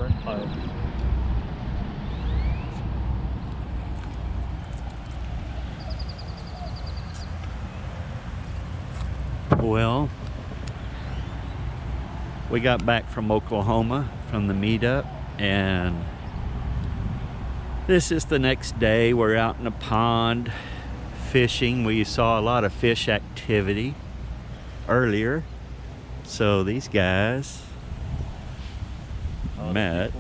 burn pipe. Well, we got back from Oklahoma from the meetup, and this is the next day. We're out in a pond fishing. We saw a lot of fish activity earlier, so these guys Matt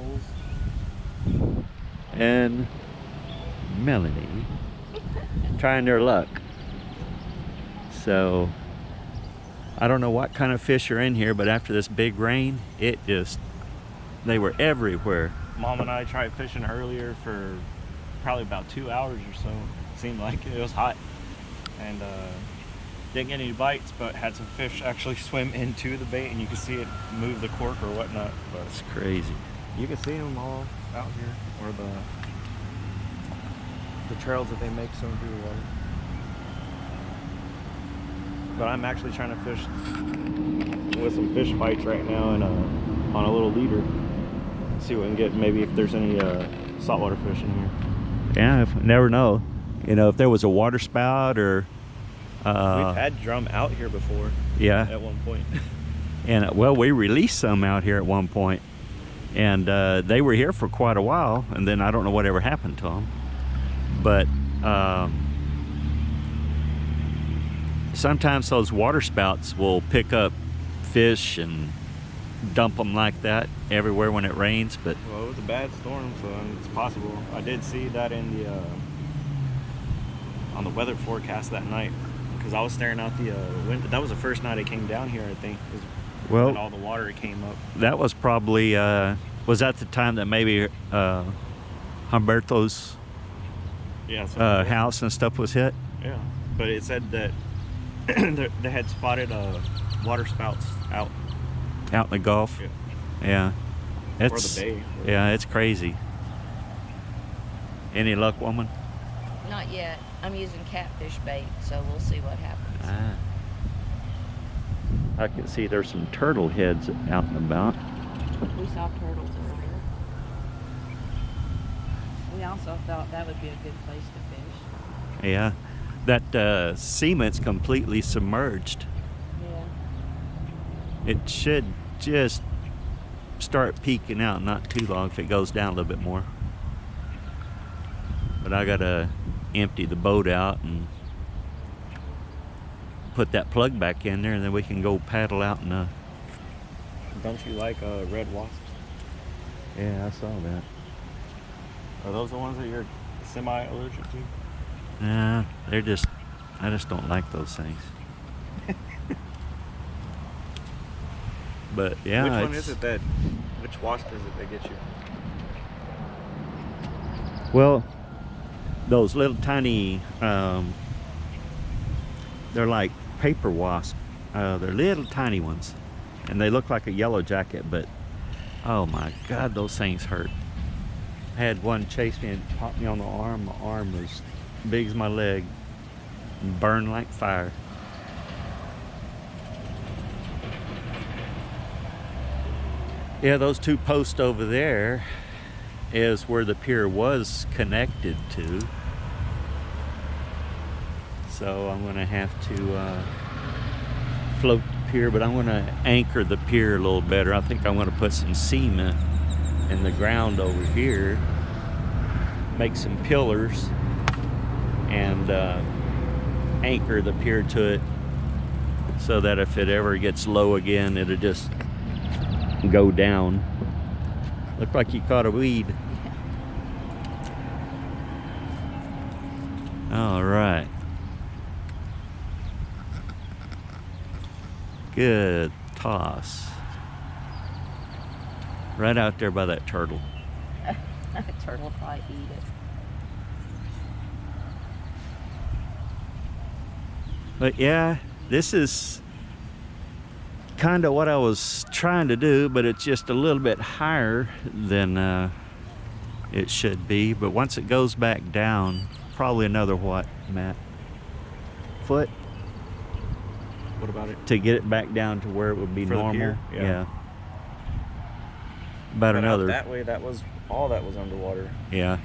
and Melanie trying their luck. So I don't know what kind of fish are in here, but after this big rain, they were everywhere. Mom and I tried fishing earlier for probably about 2 hours or so. It seemed like it was hot, and didn't get any bites, but had some fish actually swim into the bait, and you could see it move the cork or whatnot. But it's crazy. You can see them all out here, or the trails that they make swim through the water. But I'm actually trying to fish with some fish bites right now, and on a little leader. See what we can get. Maybe if there's any saltwater fish in here. Yeah, never know. You know, if there was a water spout or we've had drum out here before. Yeah. At one point. And well, we released some out here at one point, and they were here for quite a while, and then I don't know whatever happened to them. But sometimes those water spouts will pick up fish and dump them like that everywhere when it rains. But well, it was a bad storm, so it's possible. I did see that in the on the weather forecast that night, because I was staring out the window. That was the first night it came down here, I think. Well, when all the water came up. That was probably was that the time that maybe Humberto's house and stuff was hit? Yeah, but it said that they had spotted water spouts out in the Gulf. Yeah. Or the bay. Yeah, it's crazy. Any luck, woman? Not yet. I'm using catfish bait, so we'll see what happens. I can see there's some turtle heads out and about. We saw turtles earlier. We also thought that would be a good place to fish. Yeah, that cement's completely submerged. Yeah. It should just start peaking out not too long if it goes down a little bit more. But I gotta empty the boat out and put that plug back in there, and then we can go paddle out in the... Don't you like red wasps? Yeah, I saw that. Are those the ones that you're semi-allergic to? Nah, I just don't like those things. But yeah, which wasp is it that gets you? Well, those little tiny, they're like paper wasp. They're little tiny ones, and they look like a yellow jacket, but oh my God, those things hurt. I had one chase me and pop me on the arm. My arm was big as my leg and burned like fire. Yeah, those two posts over there is where the pier was connected to. So I'm gonna have to float the pier, but I'm gonna anchor the pier a little better. I think I'm gonna put some cement in the ground over here, make some pillars, and anchor the pier to it, so that if it ever gets low again, it'll just go down. Look like you caught a weed. All right. Good toss. Right out there by that turtle. That turtle will probably eat it. But yeah, this is kind of what I was trying to do, but it's just a little bit higher than it should be. But once it goes back down, probably another what, Matt? Foot? What about it? To get it back down to where it would be for normal. The pier? Yeah. about But out another. that way, that was all that was underwater. Yeah.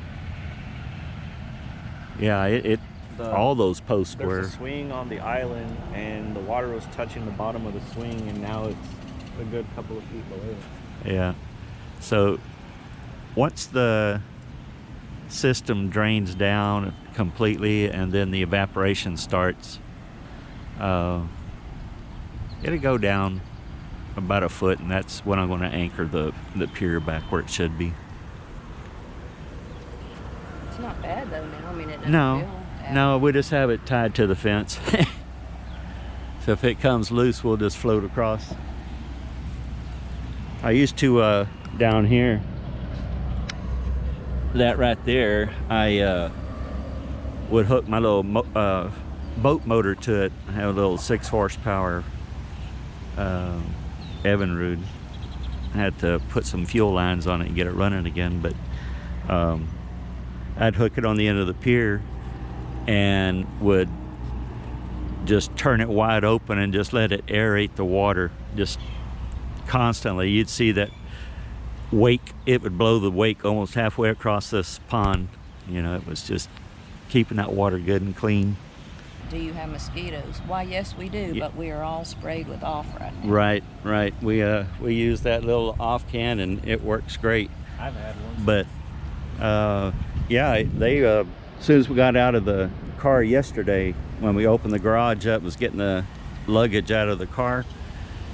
Yeah, it all those posts There's were. a swing on the island, and the water was touching the bottom of the swing, and now it's a good couple of feet below. Yeah. So once the system drains down completely and then the evaporation starts, it'll go down about a foot, and that's when I'm going to anchor the pier back where it should be. It's not bad though now. I mean, it doesn't No, feel bad. no, we just have it tied to the fence. So if it comes loose, we'll just float across. I used to down here, that right there, I would hook my little boat motor to it. I have a little 6 horsepower Evinrude. I had to put some fuel lines on it and get it running again, but I'd hook it on the end of the pier and would just turn it wide open and just let it aerate the water just constantly. You'd see that wake, it would blow the wake almost halfway across this pond. You know, it was just keeping that water good and clean. Do you have mosquitoes? Why, yes, we do, Yeah. but we are all sprayed with off right now. Right. We use that little off can and it works great. I've had one. But yeah, they as soon as we got out of the car yesterday, when we opened the garage up, was getting the luggage out of the car,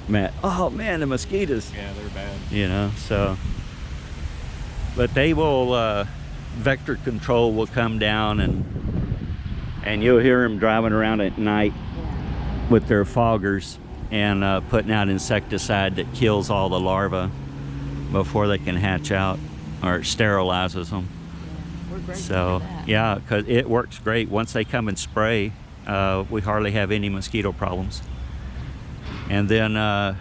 Matt, oh man, the mosquitoes. Yeah, they're bad. You know, so but they will vector control will come down, and you'll hear them driving around at night Yeah. with their foggers and putting out insecticide that kills all the larvae before they can hatch out, or sterilizes them. Yeah. We're grateful So for that. yeah, because it works great. Once they come and spray, we hardly have any mosquito problems. And then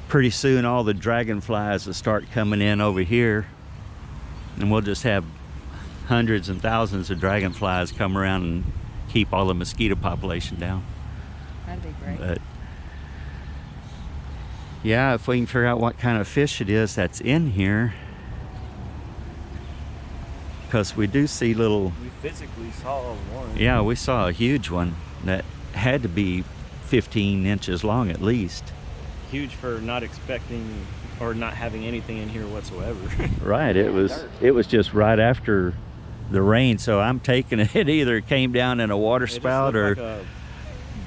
pretty soon all the dragonflies will start coming in over here, and we'll just have hundreds and thousands of dragonflies come around and keep all the mosquito population down. That'd be great. But yeah, if we can figure out what kind of fish it is that's in here, because we do see little, We physically saw one. yeah, we saw a huge one that had to be 15 inches long at least. Huge for not expecting or not having anything in here whatsoever. Right, it was just right after the rain, so I'm taking it, it either came down in a water It just spout looked or like a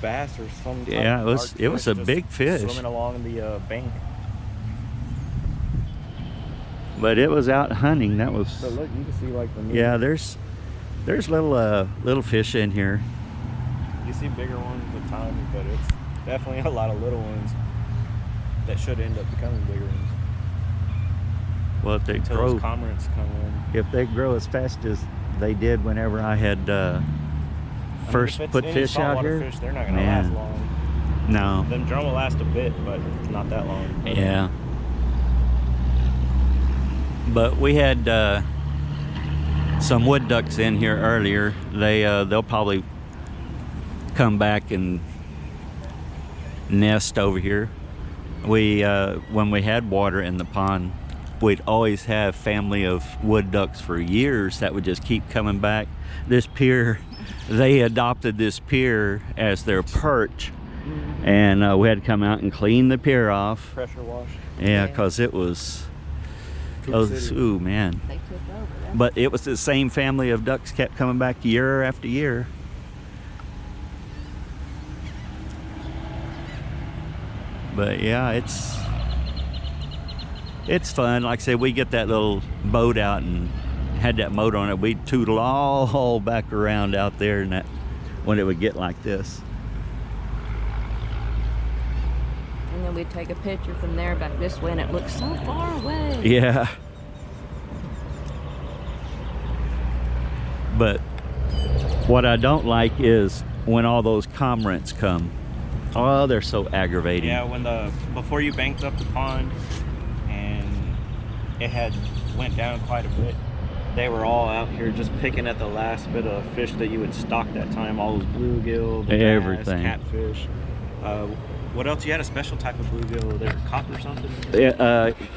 bass or some type Yeah, of it was- large it was fish a just big fish. swimming along the bank. but it was out hunting. That was, But look, you can see like the yeah, there's little fish in here. You see bigger ones with time, but it's definitely a lot of little ones that should end up becoming bigger ones Well, if they until grow, those cormorants come in. if they grow as fast as they did whenever I had I mean, first if it's put any fish out saltwater here, fish, they're not gonna man. last long. No, Them drum will last a bit, but not that long. yeah. But we had some wood ducks in here earlier. They'll probably come back and nest over here. We when we had water in the pond, we'd always have family of wood ducks for years that would just keep coming back. This pier, they adopted this pier as their perch, and we had to come out and clean the pier off. Pressure wash. Yeah, Yeah. because it was, Coop City. ooh man. They took over. That's But it was the same family of ducks kept coming back year after year. But yeah, it's fun. Like I said, we get that little boat out and had that motor on it. We'd tootle all back around out there, and that when it would get like this. And then we'd take a picture from there back this way, and it looks so far away. Yeah. But what I don't like is when all those cormorants come. Oh, they're so aggravating. Yeah, when before you banked up the pond and it had went down quite a bit, they were all out here just picking at the last bit of fish that you would stock that time. All those bluegill, the bass, Everything. catfish. What else? You had a special type of bluegill over there, copper or something?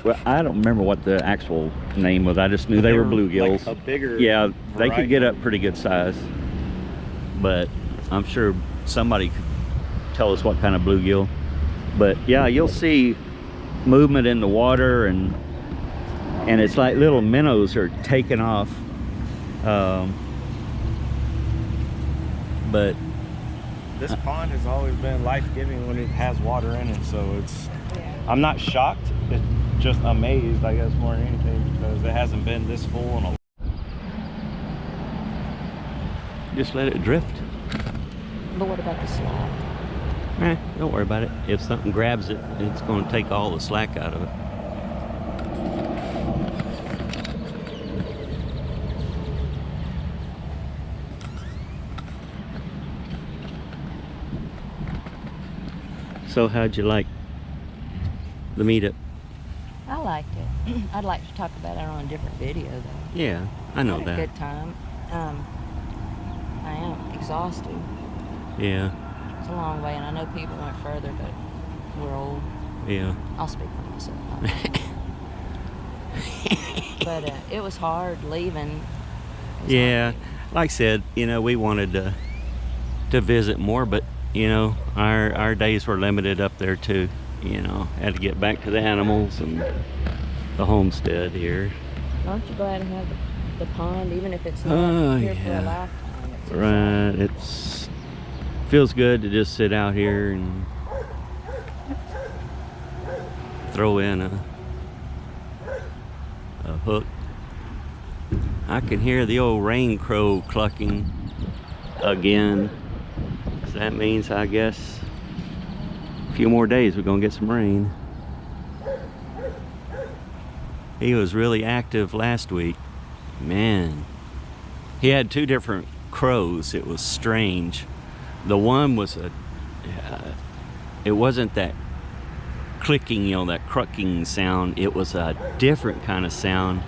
Well, I don't remember what the actual name was. I just knew they were bluegills. Like a bigger yeah, they variety. could get up pretty good size. But I'm sure somebody could tell us what kind of bluegill. But yeah, you'll see movement in the water, and it's like little minnows are taking off. But this pond has always been life-giving when it has water in it, so it's I'm not shocked, it's just amazed, I guess, more than anything, because it hasn't been this full in a just let it drift. But what about the slack? Don't worry about it. If something grabs it, it's going to take all the slack out of it. So how'd you like the meetup? I liked it. I'd like to talk about it on a different video, though. Yeah, I know Had a that. good time. I am exhausted. Yeah, It's a long way, and I know people went further, but we're old. yeah. I'll speak for myself. But it was hard leaving. It was Yeah, hard. like I said, you know, we wanted to visit more, but you know, our days were limited up there too. You know, had to get back to the animals and the homestead here. Aren't you glad to have the pond, even if it's not Oh, here for yeah. a lifetime? It's Right, it's feels good to just sit out here and throw in a hook. I can hear the old rain crow clucking again. So that means, I guess, a few more days we're gonna get some rain. He was really active last week. Man, he had two different crows. It was strange. The one was it wasn't that clicking, you know, that clucking sound. It was a different kind of sound.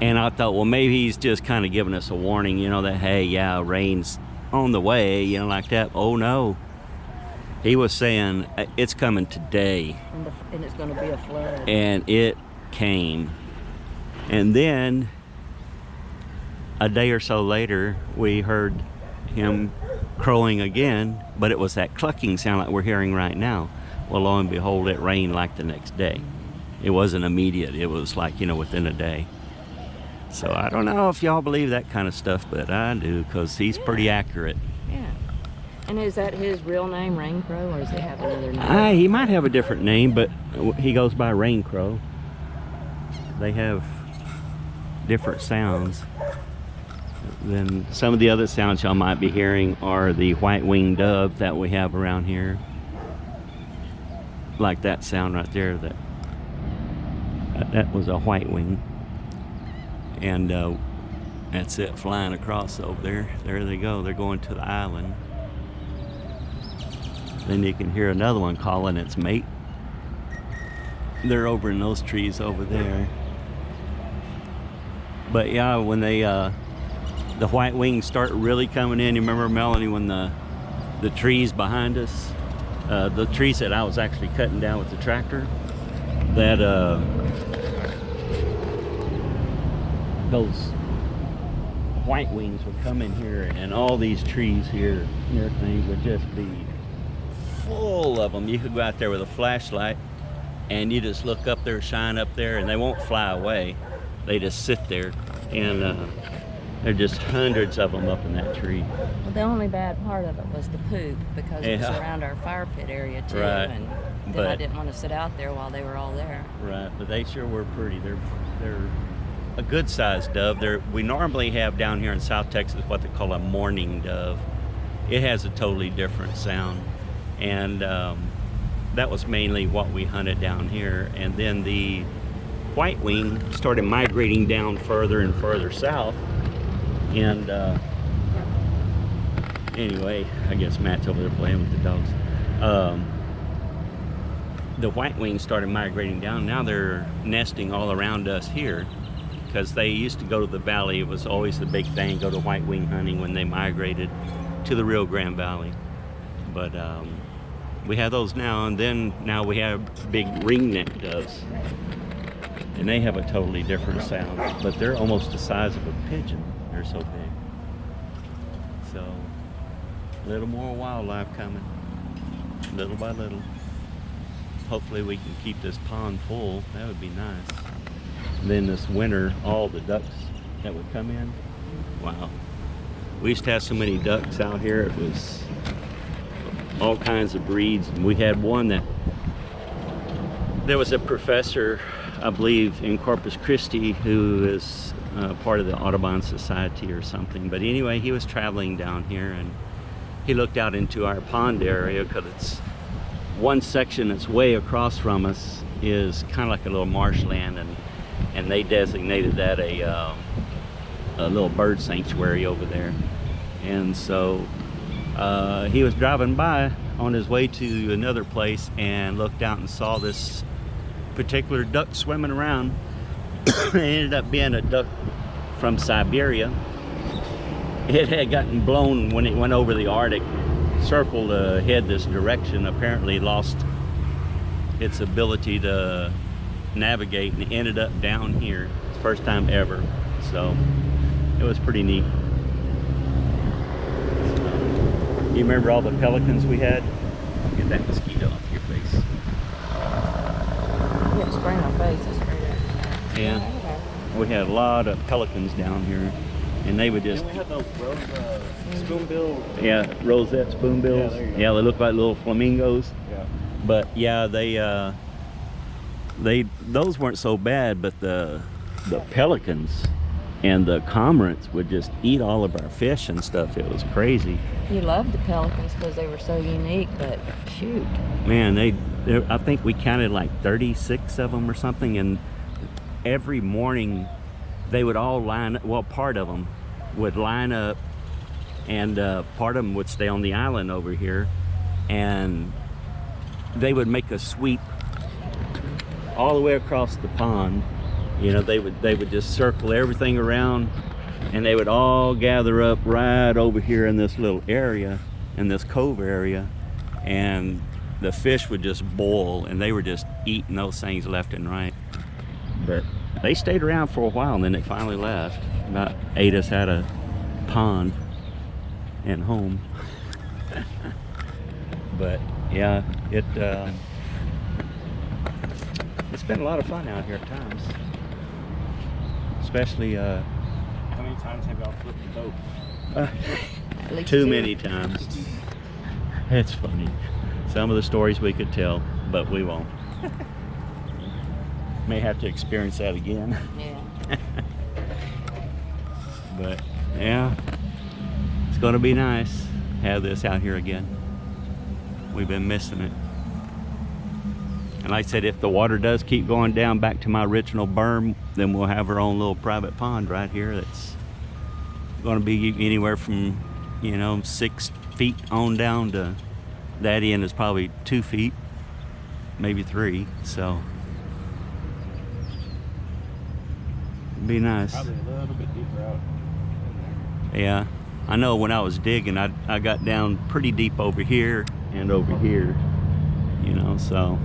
And I thought, well, maybe he's just kind of giving us a warning, you know, that, hey, yeah, rain's on the way, you know, like that. Oh, no. He was saying, it's coming today. And it's going to be a flood. And it came. And then a day or so later, we heard him crowing again, but it was that clucking sound like we're hearing right now. Well, lo and behold, it rained like the next day. It wasn't immediate. It was like, you know, within a day. So I don't know if y'all believe that kind of stuff, but I do, because he's pretty accurate. Yeah. And is that his real name, Rain Crow, or does he have another name? He might have a different name, but he goes by Rain Crow. They have different sounds. Then some of the other sounds y'all might be hearing are the white-winged dove that we have around here. Like that sound right there, that was a white wing. And that's it, flying across over there. There they go, they're going to the island. Then you can hear another one calling its mate. They're over in those trees over there. But yeah, when they the white wings start really coming in, you remember, Melanie, when the trees behind us, the trees that I was actually cutting down with the tractor, that those white wings would come in here, and all these trees here and everything would just be full of them. You could go out there with a flashlight and you just look up there, shine up there, and they won't fly away. They just sit there, and there are just hundreds of them up in that tree. Well, the only bad part of it was the poop, because it was around our fire pit area too, Right. and then I didn't want to sit out there while they were all there. Right, but they sure were pretty. They're a good sized dove. We normally have down here in South Texas what they call a mourning dove. It has a totally different sound, and that was mainly what we hunted down here. And then the white wing started migrating down further and further south, and anyway, I guess Matt's over there playing with the dogs. The white wings started migrating down. Now they're nesting all around us here, because they used to go to the valley. It was always the big thing, go to white wing hunting when they migrated to the Rio Grande Valley. But We have those now, and then now we have big ringneck doves. And they have a totally different sound, but they're almost the size of a pigeon. They're so big. So, a little more wildlife coming, little by little. Hopefully we can keep this pond full. That would be nice. And then this winter, all the ducks that would come in. Wow. We used to have so many ducks out here. It was all kinds of breeds. And we had one that, there was a professor, I believe, in Corpus Christi, who is part of the Audubon Society or something. But anyway, he was traveling down here and he looked out into our pond area, because it's one section that's way across from us is kind of like a little marshland, and they designated that a little bird sanctuary over there. And so he was driving by on his way to another place and looked out and saw this particular duck swimming around. It ended up being a duck from Siberia. It had gotten blown when it went over the Arctic, circled head this direction, apparently lost its ability to navigate and ended up down here. It's the first time ever, so it was pretty neat. You remember all the pelicans we had? Get that mosquito off your face. You have to spray my face. I sprayed it. Yeah. We had a lot of pelicans down here, and they would just... Then we had those spoonbill. Yeah, rosette spoonbills. Yeah, there you go. Yeah, they look like little flamingos. Yeah. But yeah, those weren't so bad, but the pelicans and the cormorants would just eat all of our fish and stuff. It was crazy. You loved the pelicans because they were so unique, but shoot. Man, I think we counted like 36 of them or something, and every morning they would all line up. Well, part of them would line up, and part of them would stay on the island over here, and they would make a sweep all the way across the pond. You know, they would just circle everything around, and they would all gather up right over here in this little area, in this cove area, and the fish would just boil, and they were just eating those things left and right. But they stayed around for a while, and then they finally left. About ate us out of pond and home. But yeah, it's been a lot of fun out here at times. Especially How many times have y'all flipped the boat? At least too two. many times. It's funny. Some of the stories we could tell, but we won't. May have to experience that again. Yeah. But yeah, it's gonna be nice to have this out here again. We've been missing it. And like I said, if the water does keep going down back to my original berm, then we'll have our own little private pond right here that's gonna be anywhere from, 6 feet on down to that end is probably 2 feet, maybe 3, so it'd be nice. Probably a little bit deeper out in there. Yeah, I know when I was digging, I got down pretty deep over here and over here, so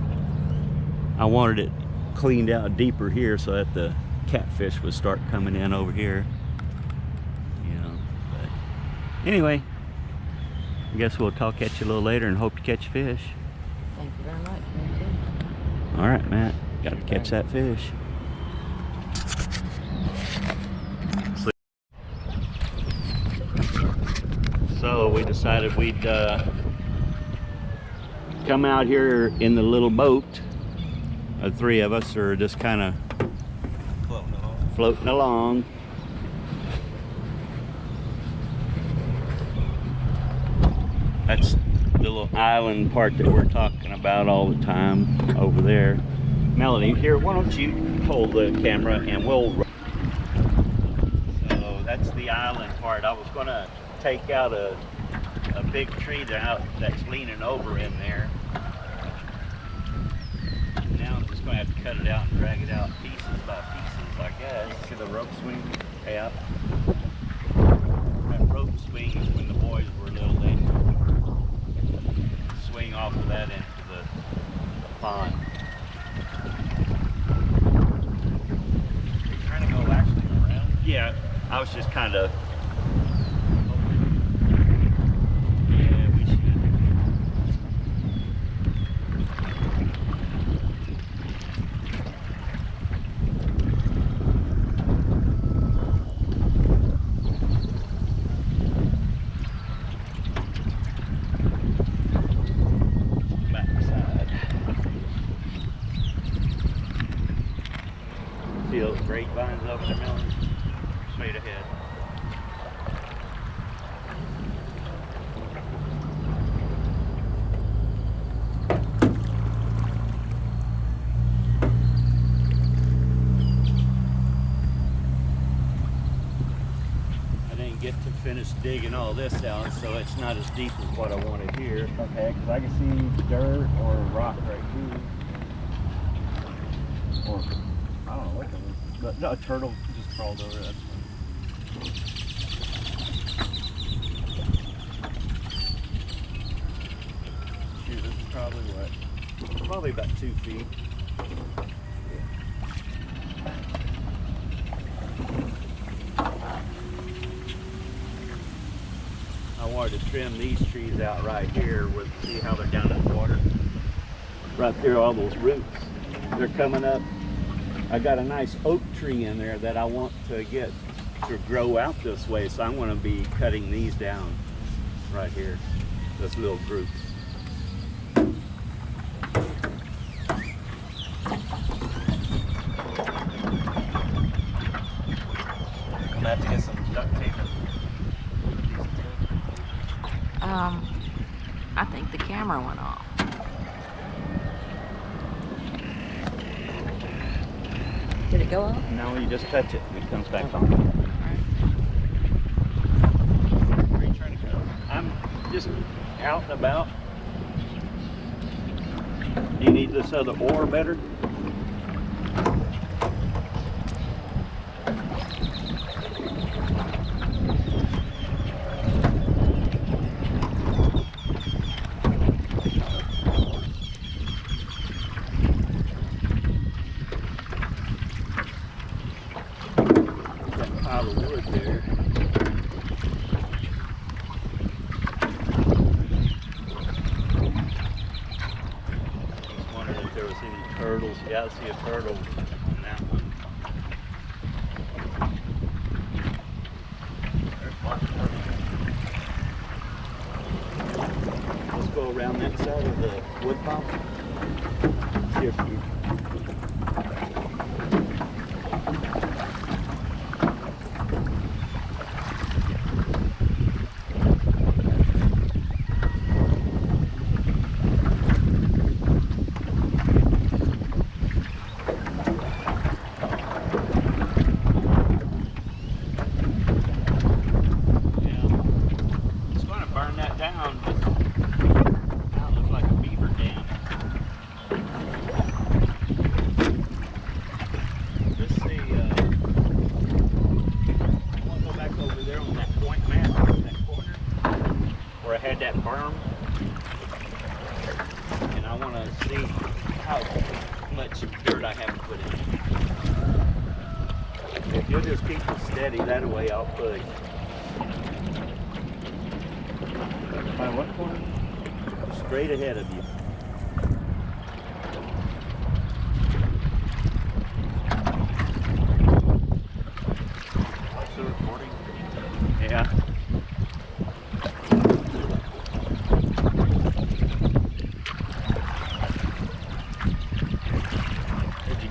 I wanted it cleaned out deeper here so that the catfish would start coming in over here, but anyway, I guess we'll talk at you a little later and hope you catch fish. Thank you very much. Me too. All right, Matt, gotta catch that fish. So we decided we'd come out here in the little boat. The 3 of us are just kind of floating along. That's the little island part that we're talking about all the time over there. Melanie, here, why don't you hold the camera and we'll... So that's the island part. I was gonna take out a big tree that's leaning over in there. Now I'm just gonna have to cut it out and drag it out pieces by pieces, I guess. See the rope swing? Yeah. That rope swings when the boys were little, they'd swing off of that and I was just kind of. Yeah, we should. Backside. See those grapevines over there, Melanie? Straight ahead. I didn't get to finish digging all this out, so it's not as deep as what I wanted here. Okay, because I can see dirt or rock right here. Or, I don't know what it is. But no, a turtle just crawled over it. That's fine. Shoot, this is probably what? Probably about 2 feet. I wanted to trim these trees out right here with, see how they're down in the water. Right there, all those roots, they're coming up. I got a nice oak tree in there that I want to get to grow out this way, so I'm going to be cutting these down right here, this little groups. I'm gonna have to get some duct tape. I think the camera went off. Did it go off? No, you just touch it and it comes back on. Where are you trying to go? I'm just out and about. Do you need this other ore better? Pile of wood there. Just wondering if there was any turtles. Yeah, I see a turtle on that one. There's lots of turtles. Let's go around that side of the wood pile. See if you. That berm, and I want to see how much dirt I have to put in. If you'll just keep it steady, that way I'll push. By what corner? Straight ahead of you. Also recording? Yeah.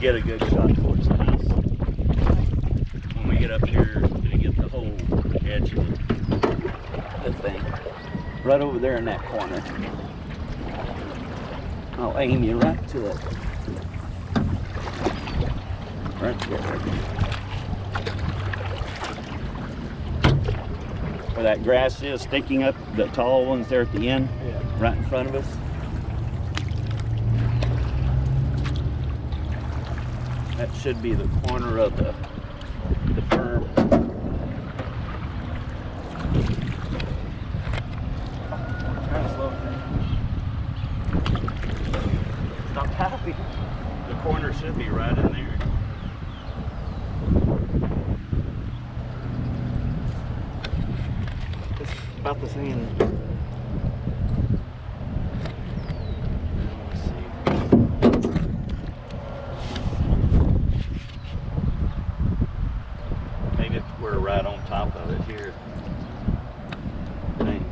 Get a good shot towards the east. When we get up here, we're going to get the whole edge of the thing. Right over there in that corner. I'll aim you right to it. Right there. Where that grass is sticking up, the tall ones there at the end, Yeah. right in front of us. That should be the corner of the berm. Kind of slow. Stop tapping. The corner should be right in there. seeing. Let's see. Maybe if we're right on top of it here. Dang.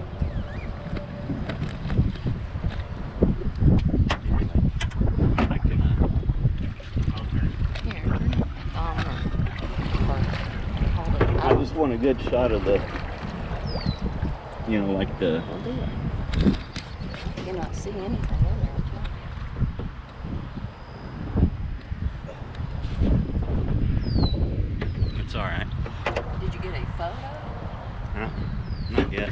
I can, Here, turn it on or hold it I up. just want a good shot of the, you know, like the, We'll do it. I cannot see anything in there. it's all right. Did you get a photo? Huh? Not yet.